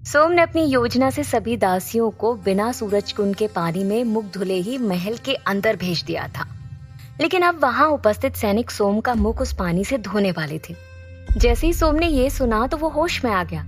सोम ने अपनी योजना से सभी दासियों को बिना सूरज कुंड के पानी में मुख धुले ही महल के अंदर भेज दिया था। लेकिन अब वहां उपस्थित सैनिक सोम का मुख उस पानी से धोने वाले थे। जैसे ही सोम ने ये सुना तो वो होश में आ गया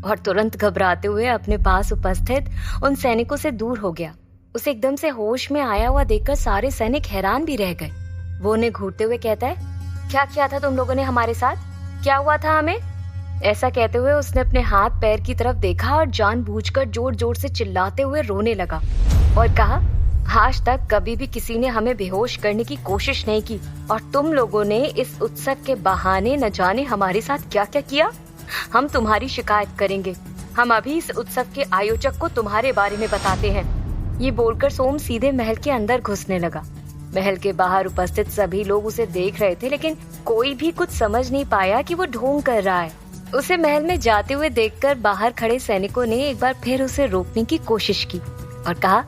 और तुरंत घबराते हुए अपने पास उपस्थित उन सैनिकों से दूर हो गया। उसे एकदम से होश में आया हुआ देखकर सारे सैनिक हैरान भी रह गए। वो उन्हें घूरते हुए कहता है, क्या किया था तुम लोगों ने हमारे साथ? क्या हुआ था हमें? ऐसा कहते हुए उसने अपने हाथ पैर की तरफ देखा और जानबूझकर जोर जोर से चिल्लाते हुए रोने लगा और कहा, आज तक कभी भी किसी ने हमें बेहोश करने की कोशिश नहीं की और तुम लोगों ने इस उत्सव के बहाने न जाने हमारे साथ क्या क्या किया। हम तुम्हारी शिकायत करेंगे। हम अभी इस उत्सव के आयोजक को तुम्हारे बारे में बताते हैं। ये बोलकर सोम सीधे महल के अंदर घुसने लगा। महल के बाहर उपस्थित सभी लोग उसे देख रहे थे, लेकिन कोई भी कुछ समझ नहीं पाया कि वो ढोंग कर रहा है। उसे महल में जाते हुए देखकर बाहर खड़े सैनिकों ने एक बार फिर उसे रोकने की कोशिश की और कहा,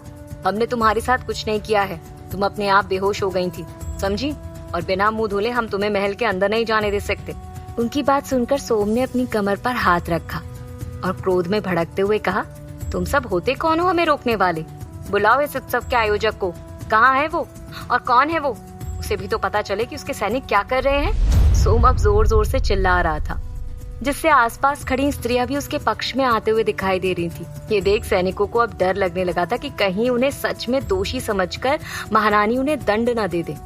हमने तुम्हारे साथ कुछ नहीं किया है। तुम अपने आप बेहोश हो गई थी, समझी? और बिना मुंह धुले हम तुम्हें महल के अंदर नहीं जाने दे सकते। उनकी बात सुनकर सोम ने अपनी कमर पर हाथ रखा और क्रोध में भड़कते हुए कहा, तुम सब होते कौन हो हमें रोकने वाले? बुलाओ इस उत्सव के आयोजक को। कहाँ है वो और कौन है वो? उसे भी तो पता चले कि उसके सैनिक क्या कर रहे हैं। सोम अब जोर जोर से चिल्ला रहा था, जिससे आसपास खड़ी स्त्रियां भी उसके पक्ष में आते हुए दिखाई दे रही थी। ये देख सैनिकों को अब डर लगने लगा था कि कहीं उन्हें सच में दोषी समझकर महारानी उन्हें दंड न दे दे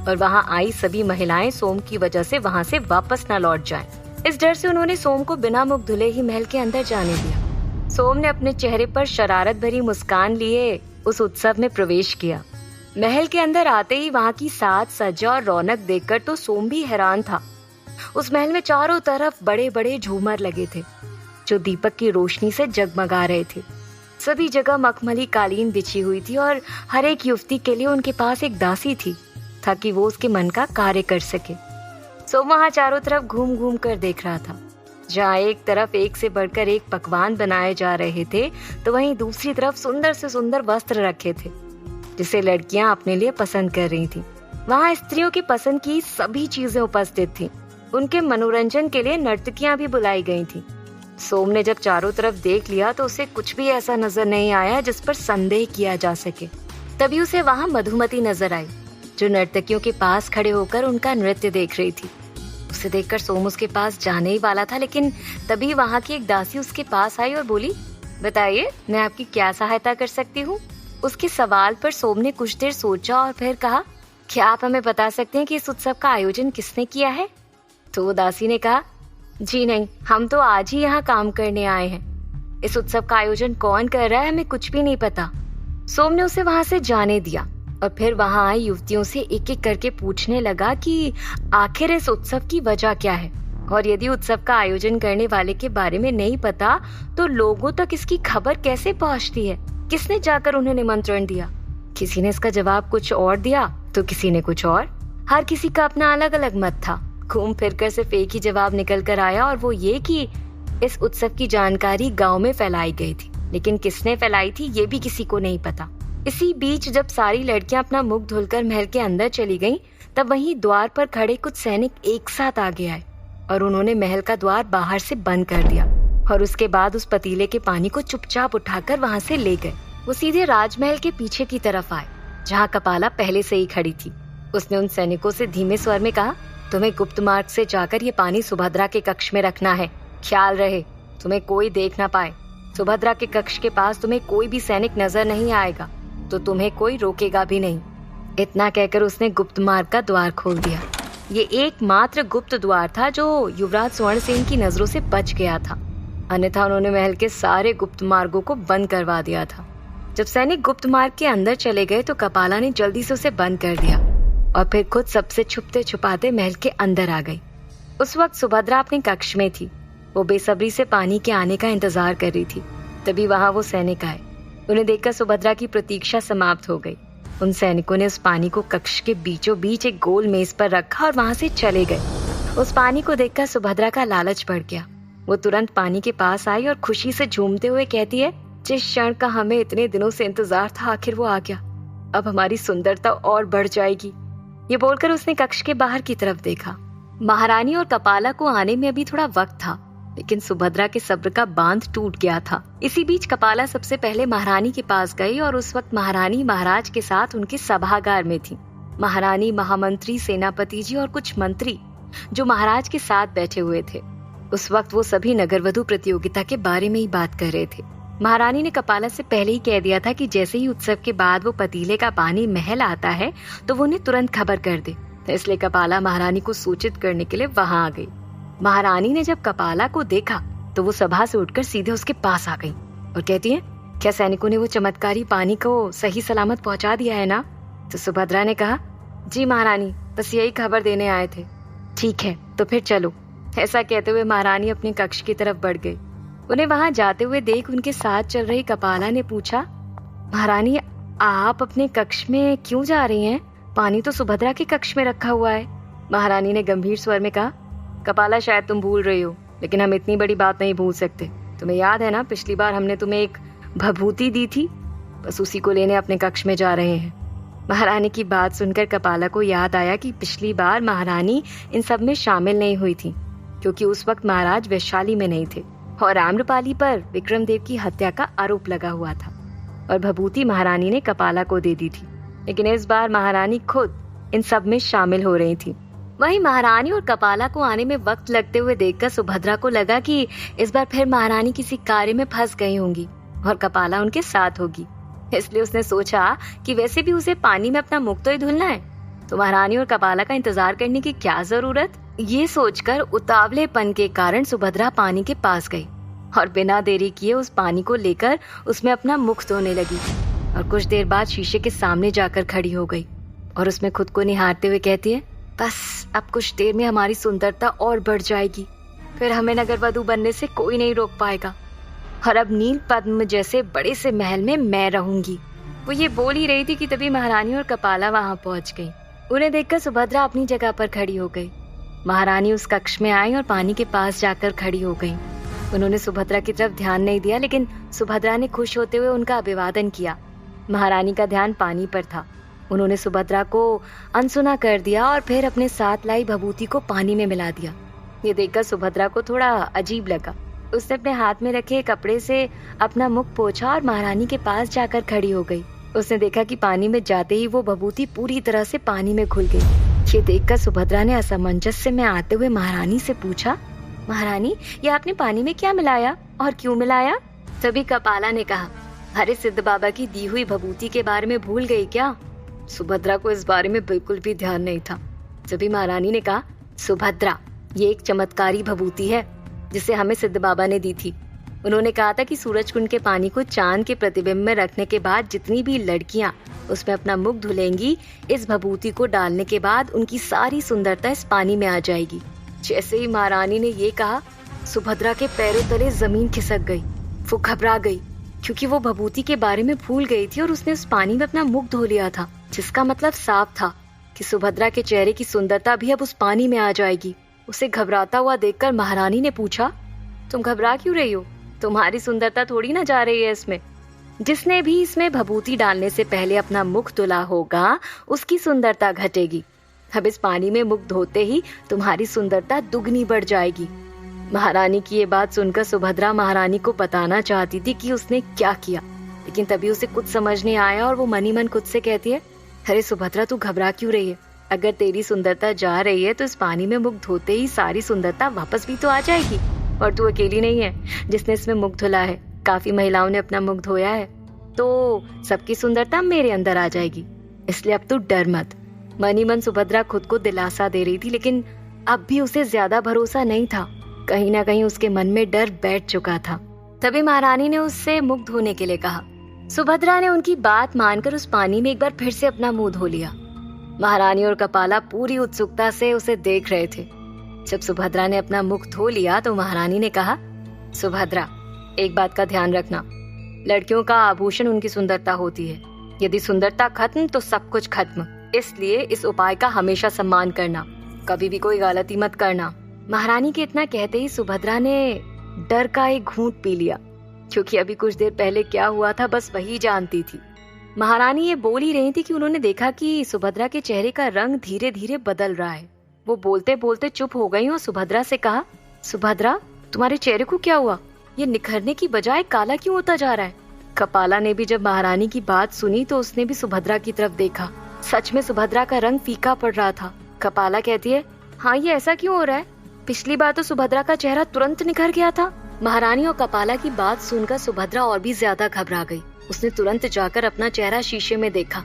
और वहां आई सभी महिलाएं सोम की वजह से वहां से वापस न लौट जाएं। इस डर से उन्होंने सोम को बिना मुख धुले ही महल के अंदर जाने दिया। सोम ने अपने चेहरे पर शरारत भरी मुस्कान लिए उस उत्सव में प्रवेश किया। महल के अंदर आते ही वहां की साज सज्जा और रौनक देखकर तो सोम भी हैरान था। उस महल में चारों तरफ बड़े बड़े झूमर लगे थे जो दीपक की रोशनी से जगमगा रहे थे। सभी जगह मखमली कालीन बिछी हुई थी और हर एक युवती के लिए उनके पास एक दासी थी ताकि वो उसके मन का कार्य कर सके। सोम वहां चारों तरफ घूम घूम कर देख रहा था। जहाँ एक तरफ एक से बढ़कर एक पकवान बनाए जा रहे थे तो वहीं दूसरी तरफ सुंदर से सुंदर वस्त्र रखे थे जिसे लड़कियां अपने लिए पसंद कर रही थी। वहां स्त्रियों की पसंद की सभी चीजें उपस्थित थी। उनके मनोरंजन के लिए नर्तकियां भी बुलाई गई थी। सोम ने जब चारों तरफ देख लिया तो उसे कुछ भी ऐसा नजर नहीं आया जिस पर संदेह किया जा सके। तभी उसे वहां मधुमती नजर आई जो नर्तकियों के पास खड़े होकर उनका नृत्य देख रही थी। उसे देखकर सोम उसके पास जाने ही वाला था, लेकिन तभी वहां की एक दासी उसके पास आई और बोली, बताइए मैं आपकी क्या सहायता कर सकती हूँ? उसके सवाल पर सोम ने कुछ देर सोचा और फिर कहा, क्या आप हमें बता सकते हैं कि इस उत्सव का आयोजन किसने किया है? तो दासी ने कहा, जी नहीं, हम तो आज ही यहाँ काम करने आए हैं। इस उत्सव का आयोजन कौन कर रहा है हमें कुछ भी नहीं पता। सोम ने उसे वहां से जाने दिया और फिर वहां आई युवतियों से एक एक करके पूछने लगा कि आखिर इस उत्सव की वजह क्या है और यदि उत्सव का आयोजन करने वाले के बारे में नहीं पता तो लोगों तक इसकी खबर कैसे पहुंचती है? किसने जाकर उन्हें निमंत्रण दिया? किसी ने इसका जवाब कुछ और दिया तो किसी ने कुछ और। हर किसी का अपना अलग अलग मत था। घूम फिरकर सिर्फ एक ही जवाब निकल कर आया और वो ये कि इस उत्सव की जानकारी गांव में फैलाई गई थी, लेकिन किसने फैलाई थी ये भी किसी को नहीं पता। इसी बीच जब सारी लड़कियां अपना मुख धुलकर महल के अंदर चली गईं, तब वहीं द्वार पर खड़े कुछ सैनिक एक साथ आगे आए और उन्होंने महल का द्वार बाहर से बंद कर दिया और उसके बाद उस पतीले के पानी को चुपचाप उठाकर वहां से ले गए। वो सीधे राजमहल के पीछे की तरफ आए जहाँ कपाला पहले से ही खड़ी थी। उसने उन सैनिकों से धीमे स्वर में कहा, तुम्हें गुप्त मार्ग से जाकर ये पानी सुभद्रा के कक्ष में रखना है। ख्याल रहे तुम्हें कोई देख ना पाए। सुभद्रा के कक्ष के पास तुम्हें कोई भी सैनिक नजर नहीं आएगा तो तुम्हें कोई रोकेगा भी नहीं। इतना कहकर उसने गुप्त मार्ग का द्वार खोल दिया। ये एकमात्र गुप्त द्वार था जो युवराज स्वर्णसेन की नजरों से बच गया था, अन्यथा उन्होंने महल के सारे गुप्त मार्गों को बंद करवा दिया था। जब सैनिक गुप्त मार्ग के अंदर चले गए तो कपाला ने जल्दी से उसे बंद कर दिया और फिर खुद सबसे छुपते छुपाते महल के अंदर आ गई। उस वक्त सुभद्रा अपने कक्ष में थी। वो बेसब्री से पानी के आने का इंतजार कर रही थी। तभी वहां वो सैनिक आए। उन्हें देखकर सुभद्रा की प्रतीक्षा समाप्त हो गई। उन सैनिकों ने उस पानी को कक्ष के बीचों बीच एक गोल मेज पर रखा और वहां से चले गए। उस पानी को देखकर सुभद्रा का लालच बढ़ गया। वो तुरंत पानी के पास आई और खुशी से झूमते हुए कहती है, जिस क्षण का हमें इतने दिनों से इंतजार था आखिर वो आ गया। अब हमारी सुंदरता और बढ़ जाएगी। ये बोलकर उसने कक्ष के बाहर की तरफ देखा। महारानी और कपाला को आने में अभी थोड़ा वक्त था। लेकिन सुभद्रा के सब्र का बांध टूट गया था। इसी बीच कपाला सबसे पहले महारानी के पास गई और उस वक्त महारानी महाराज के साथ उनके सभागार में थी। महारानी, महामंत्री, सेनापति जी और कुछ मंत्री जो महाराज के साथ बैठे हुए थे। उस वक्त वो सभी नगरवधु प्रतियोगिता के बारे में ही बात कर रहे थे। महारानी ने कपाला से पहले ही कह दिया था कि जैसे ही उत्सव के बाद वो पतीले का पानी महल आता है तो वो उन्हें तुरंत खबर कर दे। इसलिए कपाला महारानी को सूचित करने के लिए वहां आ गई। महारानी ने जब कपाला को देखा तो वो सभा से उठकर सीधे उसके पास आ गई और कहती है, क्या सैनिकों ने वो चमत्कारी पानी को सही सलामत पहुंचा दिया है ना? तो सुभद्रा ने कहा, जी महारानी, बस यही खबर देने आए थे। ठीक है, तो फिर चलो। ऐसा कहते हुए महारानी अपने कक्ष की तरफ बढ़ गई। उन्हें वहां जाते हुए देख उनके साथ चल रही कपाला ने पूछा, महारानी, आप अपने कक्ष में क्यों जा रही हैं? पानी तो सुभद्रा के कक्ष में रखा हुआ है। महारानी ने गंभीर स्वर में कहा, कपाला, शायद तुम भूल रही हो, लेकिन हम इतनी बड़ी बात नहीं भूल सकते। तुम्हें याद है ना, पिछली बार हमने तुम्हें एक भभूति दी थी, बस उसी को लेने अपने कक्ष में जा रहे हैं। महारानी की बात सुनकर कपाला को याद आया कि पिछली बार महारानी इन सब में शामिल नहीं हुई थी, क्योंकि उस वक्त महाराज वैशाली में नहीं थे और आम्रपाली पर विक्रमदेव की हत्या का आरोप लगा हुआ था और भभूति महारानी ने कपाला को दे दी थी। लेकिन इस बार महारानी खुद इन सब में शामिल हो रही थी। वहीं महारानी और कपाला को आने में वक्त लगते हुए देखकर सुभद्रा को लगा कि इस बार फिर महारानी किसी कार्य में फंस गई होंगी और कपाला उनके साथ होगी। इसलिए उसने सोचा कि वैसे भी उसे पानी में अपना मुख तो ही धुलना है, तो महारानी और कपाला का इंतजार करने की क्या जरूरत। ये सोचकर उतावलेपन के कारण सुभद्रा पानी के पास गई और बिना देरी किए उस पानी को लेकर उसमें अपना मुख धोने लगी और कुछ देर बाद शीशे के सामने जाकर खड़ी हो गई और उसमें खुद को निहारते हुए कहती है, बस अब कुछ देर में हमारी सुंदरता और बढ़ जाएगी, फिर हमें नगरवधु बनने से कोई नहीं रोक पाएगा और अब नील पद्म जैसे बड़े से महल में मैं रहूंगी। वो ये बोल ही रही थी कि तभी महारानी और कपाला वहां पहुंच गई। उन्हें देखकर सुभद्रा अपनी जगह पर खड़ी हो गई। महारानी उस कक्ष में आई और पानी के पास जाकर खड़ी हो गई। उन्होंने सुभद्रा की तरफ ध्यान नहीं दिया, लेकिन सुभद्रा ने खुश होते हुए उनका अभिवादन किया। महारानी का ध्यान पानी पर था। उन्होंने सुभद्रा को अनसुना कर दिया और फिर अपने साथ लाई भभूति को पानी में मिला दिया। ये देखकर सुभद्रा को थोड़ा अजीब लगा। उसने अपने हाथ में रखे कपड़े से अपना मुख पोंछा और महारानी के पास जाकर खड़ी हो गई। उसने देखा कि पानी में जाते ही वो भभूति पूरी तरह से पानी में घुल गई। ये देखकर सुभद्रा ने असमंजस्य में आते हुए महारानी से पूछा, महारानी, ये आपने पानी में क्या मिलाया और क्यों मिलाया? तभी कपाला ने कहा, अरे सिद्ध बाबा की दी हुई भभूति के बारे में भूल गई क्या? सुभद्रा को इस बारे में बिल्कुल भी ध्यान नहीं था। तभी महारानी ने कहा, सुभद्रा, ये एक चमत्कारी भभूति है जिसे हमें सिद्ध बाबा ने दी थी। उन्होंने कहा था कि सूरज कुंड के पानी को चांद के प्रतिबिंब में रखने के बाद जितनी भी लड़कियां उसमें अपना मुख धुलेंगी, इस भभूति को डालने के बाद उनकी सारी सुंदरता इस पानी में आ जाएगी। जैसे ही महारानी ने ये कहा, सुभद्रा के पैरों तले जमीन खिसक गई। वो घबरा गई क्योंकि वो भभूति के बारे में भूल गई थी और उसने उस पानी में अपना मुख धो लिया था, जिसका मतलब साफ था कि सुभद्रा के चेहरे की सुंदरता भी अब उस पानी में आ जाएगी। उसे घबराता हुआ देखकर महारानी ने पूछा, तुम घबरा क्यों रही हो? तुम्हारी सुंदरता थोड़ी ना जा रही है इसमें। जिसने भी इसमें भभूति डालने से पहले अपना मुख धुला होगा, उसकी सुंदरता घटेगी। अब इस पानी में मुख धोते ही तुम्हारी सुंदरता दुगनी बढ़ जाएगी। महारानी की ये बात सुनकर सुभद्रा महारानी को बताना चाहती थी कि उसने क्या किया, लेकिन तभी उसे कुछ समझ नहीं आया और वो मनी मन खुद से कहती है, अरे सुभद्रा, तू घबरा क्यों रही है? अगर तेरी सुंदरता जा रही है तो इस पानी में मुख धोते ही सारी सुंदरता वापस भी तो आ जाएगी। और तू अकेली नहीं है जिसने इसमें मुख धुला है, काफी महिलाओं ने अपना मुख धोया है, तो सबकी सुंदरता मेरे अंदर आ जाएगी। इसलिए अब तू डर मत। मनी मन सुभद्रा खुद को दिलासा दे रही थी, लेकिन अब भी उसे ज्यादा भरोसा नहीं था। कहीं ना कहीं उसके मन में डर बैठ चुका था। तभी महारानी ने उससे मुख धोने के लिए कहा। सुभद्रा ने उनकी बात मानकर उस पानी में एक बार फिर से अपना मुंह धो लिया। महारानी और कपाला पूरी उत्सुकता से उसे देख रहे थे। जब सुभद्रा ने अपना मुख धो लिया तो महारानी ने कहा, सुभद्रा, एक बात का ध्यान रखना, लड़कियों का आभूषण उनकी सुंदरता होती है। यदि सुंदरता खत्म तो सब कुछ खत्म। इसलिए इस उपाय का हमेशा सम्मान करना, कभी भी कोई गलती मत करना। महारानी के इतना कहते ही सुभद्रा ने डर का एक घूंट पी लिया, क्योंकि अभी कुछ देर पहले क्या हुआ था बस वही जानती थी। महारानी ये बोल ही रही थी कि उन्होंने देखा कि सुभद्रा के चेहरे का रंग धीरे धीरे बदल रहा है। वो बोलते बोलते चुप हो गई और सुभद्रा से कहा, सुभद्रा, तुम्हारे चेहरे को क्या हुआ? ये निखरने की बजाय काला क्यों होता जा रहा है? कपाला ने भी जब महारानी की बात सुनी तो उसने भी सुभद्रा की तरफ देखा। सच में सुभद्रा का रंग फीका पड़ रहा था। कपाला कहती है, हाँ ये ऐसा क्यों हो रहा है? पिछली बार तो सुभद्रा का चेहरा तुरंत निखर गया था। महारानी और कपाला की बात सुनकर सुभद्रा और भी ज्यादा घबरा गई। उसने तुरंत जाकर अपना चेहरा शीशे में देखा।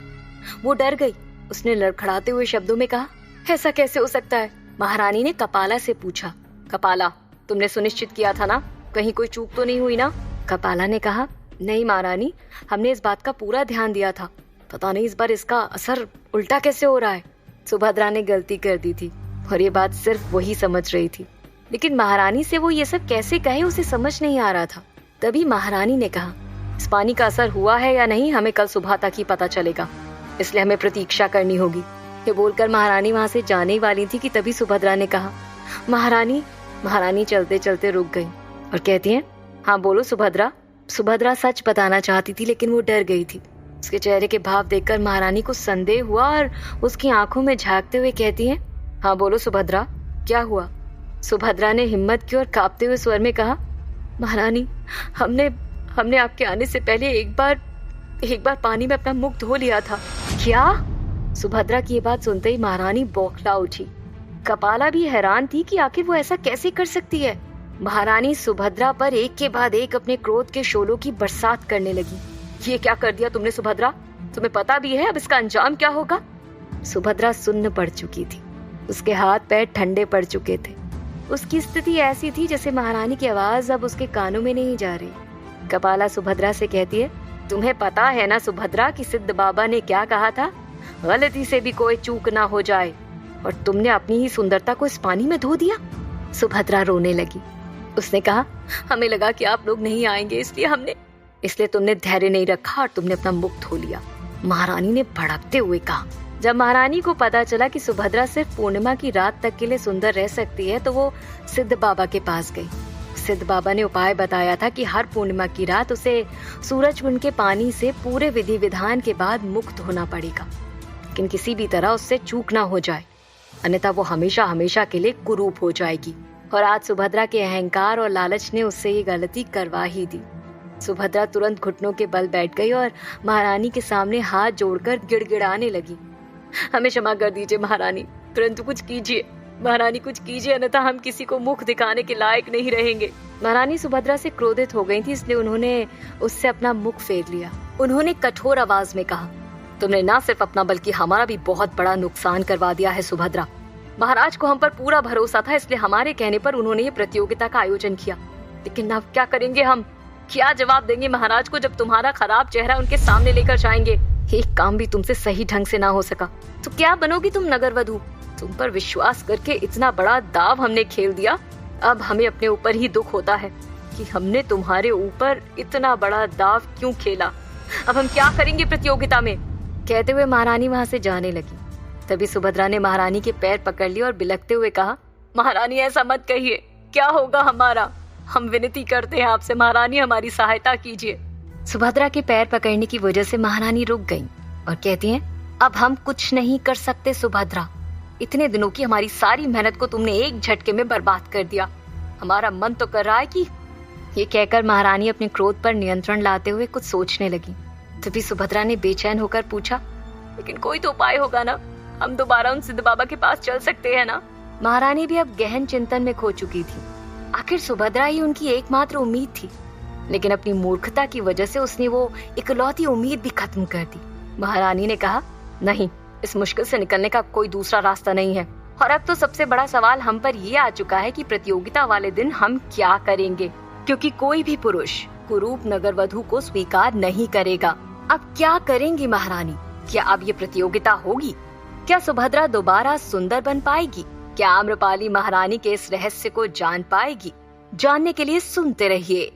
वो डर गई। उसने लड़खड़ाते हुए शब्दों में कहा, ऐसा कैसे हो सकता है? महारानी ने कपाला से पूछा, कपाला तुमने सुनिश्चित किया था ना, कहीं कोई चूक तो नहीं हुई ना? कपाला ने कहा, नहीं महारानी, हमने इस बात का पूरा ध्यान दिया था। पता नहीं इस बार इसका असर उल्टा कैसे हो रहा है। सुभद्रा ने गलती कर दी थी और ये बात सिर्फ वही समझ रही थी, लेकिन महारानी से वो ये सब कैसे कहे उसे समझ नहीं आ रहा था। तभी महारानी ने कहा, इस पानी का असर हुआ है या नहीं हमें कल सुबह तक ही पता चलेगा, इसलिए हमें प्रतीक्षा करनी होगी। ये बोलकर महारानी वहां से जाने वाली थी कि तभी सुभद्रा ने कहा, महारानी। महारानी चलते चलते रुक गई और कहती है, हाँ बोलो सुभद्रा। सुभद्रा सच बताना चाहती थी लेकिन वो डर गई थी। उसके चेहरे के भाव देखकर महारानी को संदेह हुआ और उसकी आंखों में झांकते हुए कहती है, हाँ बोलो सुभद्रा, क्या हुआ? सुभद्रा ने हिम्मत की और कांपते हुए स्वर में कहा, महारानी, हमने आपके आने से पहले एक बार पानी में अपना मुख धो लिया था। क्या? सुभद्रा की ये बात सुनते ही महारानी बौखला उठी। कपाला भी हैरान थी कि आखिर वो ऐसा कैसे कर सकती है। महारानी सुभद्रा पर एक के बाद एक अपने क्रोध के शोलों की बरसात करने लगी। ये क्या कर दिया तुमने सुभद्रा? तुम्हें पता भी है अब इसका अंजाम क्या होगा? सुभद्रा सुन्न पड़ चुकी थी। उसके हाथ पैर ठंडे पड़ चुके थे। उसकी स्थिति ऐसी थी जैसे महारानी की आवाज अब उसके कानों में नहीं जा रही। कपाला सुभद्रा से कहती है, तुम्हें पता है ना सुभद्रा कि सिद्ध बाबा ने क्या कहा था, गलती से भी कोई चूक ना हो जाए, और तुमने अपनी ही सुंदरता को इस पानी में धो दिया। सुभद्रा रोने लगी। उसने कहा, हमें लगा कि आप लोग नहीं आएंगे, इसलिए तुमने धैर्य नहीं रखा और तुमने अपना मुख धो लिया। महारानी ने भड़कते हुए कहा। जब महारानी को पता चला कि सुभद्रा सिर्फ पूर्णिमा की रात तक के लिए सुंदर रह सकती है तो वो सिद्ध बाबा के पास गई। सिद्ध बाबा ने उपाय बताया था कि हर पूर्णिमा की रात उसे सूरज कुंड के पानी से पूरे विधि विधान के बाद मुख धोना पड़ेगा, लेकिन किसी भी तरह उससे चूक ना हो जाए, अन्यथा वो हमेशा हमेशा के लिए कुरूप हो जाएगी। और आज सुभद्रा के अहंकार और लालच ने उससे ये गलती करवा ही दी। सुभद्रा तुरंत घुटनों के बल बैठ गई और महारानी के सामने हाथ जोड़कर गिड़गिड़ाने लगी। हमें क्षमा कर दीजिए महारानी, परंतु कुछ कीजिए महारानी, कुछ कीजिए, अन्यथा हम किसी को मुख दिखाने के लायक नहीं रहेंगे। महारानी सुभद्रा से क्रोधित हो गई थी, इसलिए उन्होंने उससे अपना मुख फेर लिया। उन्होंने कठोर आवाज में कहा, तुमने न सिर्फ अपना बल्कि हमारा भी बहुत बड़ा नुकसान करवा दिया है सुभद्रा। महाराज को हम पर पूरा भरोसा था, इसलिए हमारे कहने पर उन्होंने ये प्रतियोगिता का आयोजन किया, लेकिन अब क्या करेंगे हम? क्या जवाब देंगे महाराज को जब तुम्हारा खराब चेहरा उनके सामने लेकर जाएंगे? एक काम भी तुमसे सही ढंग से ना हो सका तो क्या बनोगी तुम नगरवधू? तुम पर विश्वास करके इतना बड़ा दाव हमने खेल दिया। अब हमें अपने ऊपर ही दुख होता है कि हमने तुम्हारे ऊपर इतना बड़ा दाव क्यों खेला। अब हम क्या करेंगे प्रतियोगिता में? कहते हुए महारानी वहां से जाने लगी। तभी सुभद्रा ने महारानी के पैर पकड़ लिए और बिलखते हुए कहा, महारानी ऐसा मत कहिए, क्या होगा हमारा? हम विनती करते हैं आपसे महारानी, हमारी सहायता कीजिए। सुभद्रा के पैर पकड़ने की वजह से महारानी रुक गई और कहती हैं, अब हम कुछ नहीं कर सकते सुभद्रा। इतने दिनों की हमारी सारी मेहनत को तुमने एक झटके में बर्बाद कर दिया। हमारा मन तो कर रहा है कि। ये कहकर महारानी अपने क्रोध पर नियंत्रण लाते हुए कुछ सोचने लगी। तभी सुभद्रा ने बेचैन होकर पूछा, लेकिन कोई तो उपाय होगा ना? हम दोबारा उन सिद्ध बाबा के पास चल सकते हैं ना? महारानी भी अब गहन चिंतन में खो चुकी थी। आखिर सुभद्रा ही उनकी एकमात्र उम्मीद थी, लेकिन अपनी मूर्खता की वजह से उसने वो इकलौती उम्मीद भी खत्म कर दी। महारानी ने कहा, नहीं, इस मुश्किल से निकलने का कोई दूसरा रास्ता नहीं है। और अब तो सबसे बड़ा सवाल हम पर ये आ चुका है कि प्रतियोगिता वाले दिन हम क्या करेंगे, क्योंकि कोई भी पुरुष कुरूप नगरवधू को स्वीकार नहीं करेगा। अब क्या करेंगी महारानी? क्या अब ये प्रतियोगिता होगी? क्या सुभद्रा दोबारा सुंदर बन पाएगी? क्या आम्रपाली महारानी के इस रहस्य को जान पाएगी? जानने के लिए सुनते रहिए।